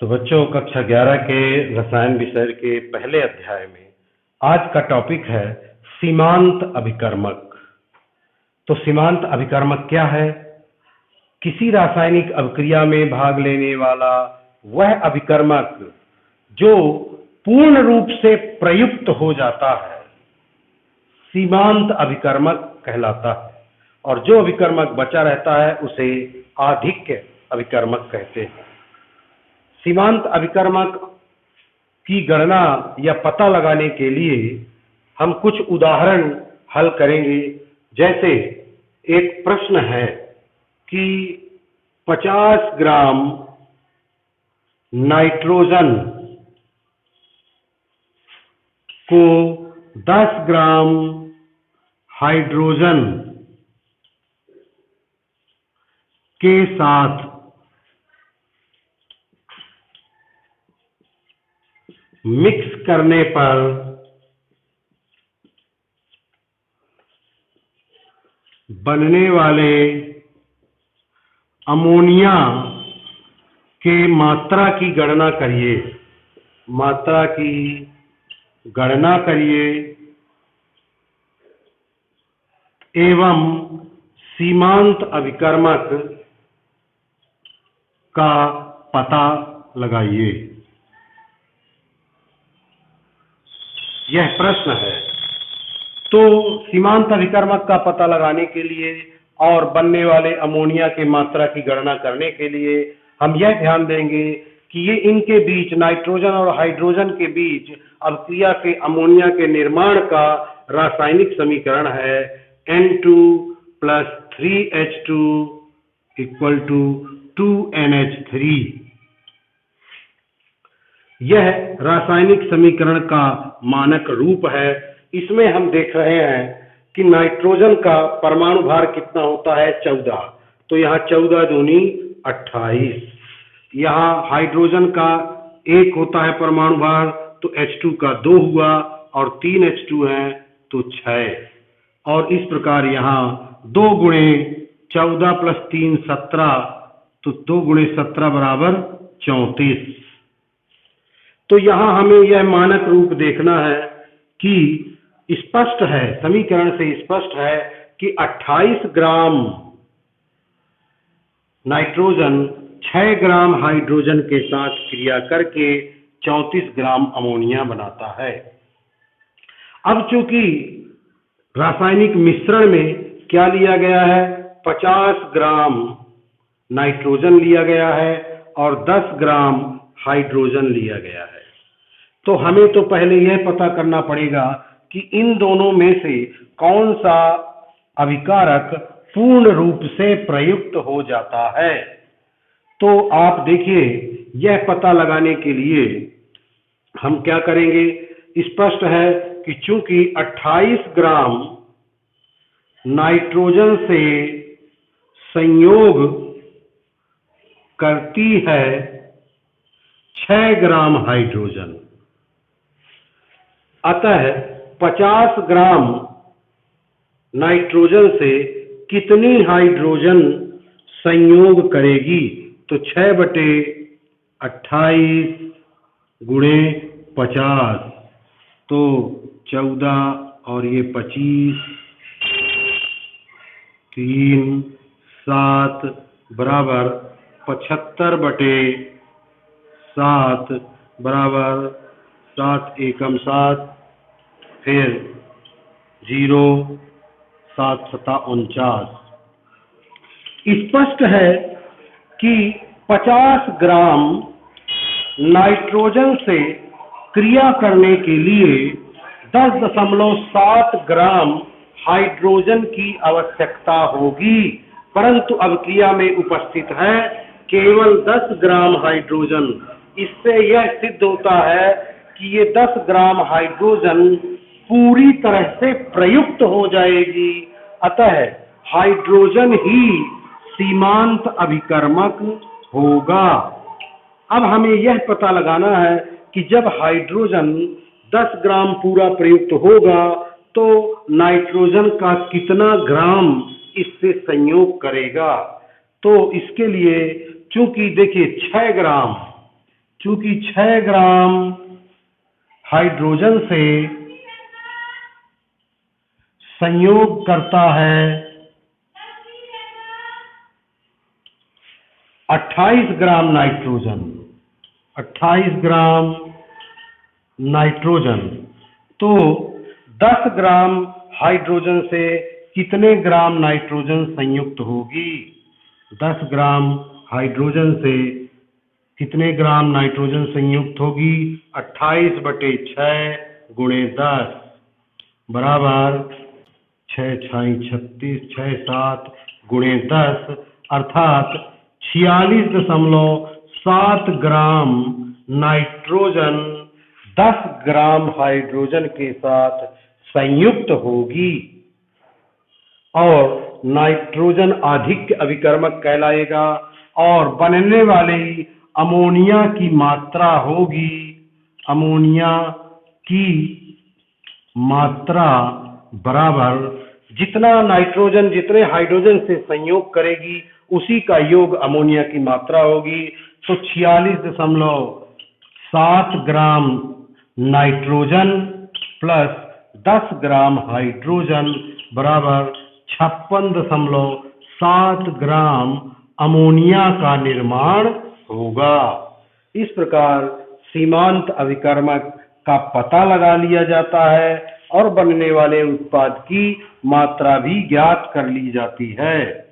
तो बच्चों, कक्षा 11 के रसायन विषय के पहले अध्याय में आज का टॉपिक है सीमांत अभिकर्मक। तो सीमांत अभिकर्मक क्या है? किसी रासायनिक अभिक्रिया में भाग लेने वाला वह अभिकर्मक जो पूर्ण रूप से प्रयुक्त हो जाता है सीमांत अभिकर्मक कहलाता है, और जो अभिकर्मक बचा रहता है उसे आधिक्य अभिकर्मक कहते हैं। सीमांत अभिकर्मक की गणना या पता लगाने के लिए हम कुछ उदाहरण हल करेंगे। जैसे एक प्रश्न है कि 50 ग्राम नाइट्रोजन को 10 ग्राम हाइड्रोजन के साथ मिक्स करने पर बनने वाले अमोनिया के मात्रा की गणना करिए। मात्रा की गणना करिए एवं सीमांत अभिकर्मक का पता लगाइए। यह प्रश्न है। तो सीमांत अभिकर्मक का पता लगाने के लिए और बनने वाले अमोनिया के मात्रा की गणना करने के लिए हम यह ध्यान देंगे कि ये इनके बीच, नाइट्रोजन और हाइड्रोजन के बीच अभिक्रिया के अमोनिया के निर्माण का रासायनिक समीकरण है N2 + 3H2 = 2NH3। यह रासायनिक समीकरण का मानक रूप है। इसमें हम देख रहे हैं कि नाइट्रोजन का परमाणु भार कितना होता है? 14। तो यहाँ 14 दूनी 28। यहाँ हाइड्रोजन का 1 होता है परमाणु भार, तो H2 का 2 हुआ, और 3 H2 है तो 6। और इस प्रकार यहाँ 2 गुणे 14 + 3 17, तो 2 गुणे 17 = 34। तो यहाँ हमें यह मानक रूप देखना है कि स्पष्ट है, समीकरण से स्पष्ट है कि 28 ग्राम नाइट्रोजन 6 ग्राम हाइड्रोजन के साथ क्रिया करके 34 ग्राम अमोनिया बनाता है। अब चूंकि रासायनिक मिश्रण में क्या लिया गया है? 50 ग्राम नाइट्रोजन लिया गया है और 10 ग्राम हाइड्रोजन लिया गया है। तो हमें तो पहले यह पता करना पड़ेगा कि इन दोनों में से कौन सा अभिकारक पूर्ण रूप से प्रयुक्त हो जाता है। तो आप देखिए, यह पता लगाने के लिए हम क्या करेंगे? स्पष्ट है कि चूंकि 28 ग्राम नाइट्रोजन से संयोग करती है 6 ग्राम हाइड्रोजन, अतः 50 ग्राम नाइट्रोजन से कितनी हाइड्रोजन संयोग करेगी? तो 6/28 गुणे 50, तो 14 और ये 25, 3 7 बराबर 75/7 बराबर 7 एकम 7, फिर 0 7 7 49। स्पष्ट है कि 50 ग्राम नाइट्रोजन से क्रिया करने के लिए 10.7 ग्राम हाइड्रोजन की आवश्यकता होगी, परंतु अभिक्रिया में उपस्थित है केवल 10 ग्राम हाइड्रोजन। इससे यह सिद्ध होता है कि ये 10 ग्राम हाइड्रोजन पूरी तरह से प्रयुक्त हो जाएगी, अतः हाइड्रोजन ही सीमांत अभिकर्मक होगा। अब हमें यह पता लगाना है कि जब हाइड्रोजन 10 ग्राम पूरा प्रयुक्त होगा तो नाइट्रोजन का कितना ग्राम इससे संयोग करेगा। तो इसके लिए चूंकि देखिए 6 ग्राम चूंकि 6 ग्राम हाइड्रोजन से संयोग करता है 28 ग्राम नाइट्रोजन, 28 ग्राम नाइट्रोजन, तो 10 ग्राम हाइड्रोजन से कितने ग्राम नाइट्रोजन संयुक्त होगी? 10 ग्राम हाइड्रोजन से कितने ग्राम नाइट्रोजन संयुक्त होगी? 28/6 गुणे 10 बराबर 6 6 36, 6 7 गुणे 10 अर्थात 46.7 ग्राम नाइट्रोजन 10 ग्राम हाइड्रोजन के साथ संयुक्त होगी और नाइट्रोजन आधिक्य अभिकर्मक कहलाएगा और बनने वाले अमोनिया की मात्रा होगी, अमोनिया की मात्रा बराबर जितना नाइट्रोजन जितने हाइड्रोजन से संयोग करेगी उसी का योग अमोनिया की मात्रा होगी। तो 46.7 gram nitrogen plus 10 gram hydrogen बराबर 56.7 ग्राम अमोनिया का निर्माण होगा। इस प्रकार सीमांत अभिकर्मक का पता लगा लिया जाता है और बनने वाले उत्पाद की मात्रा भी ज्ञात कर ली जाती है।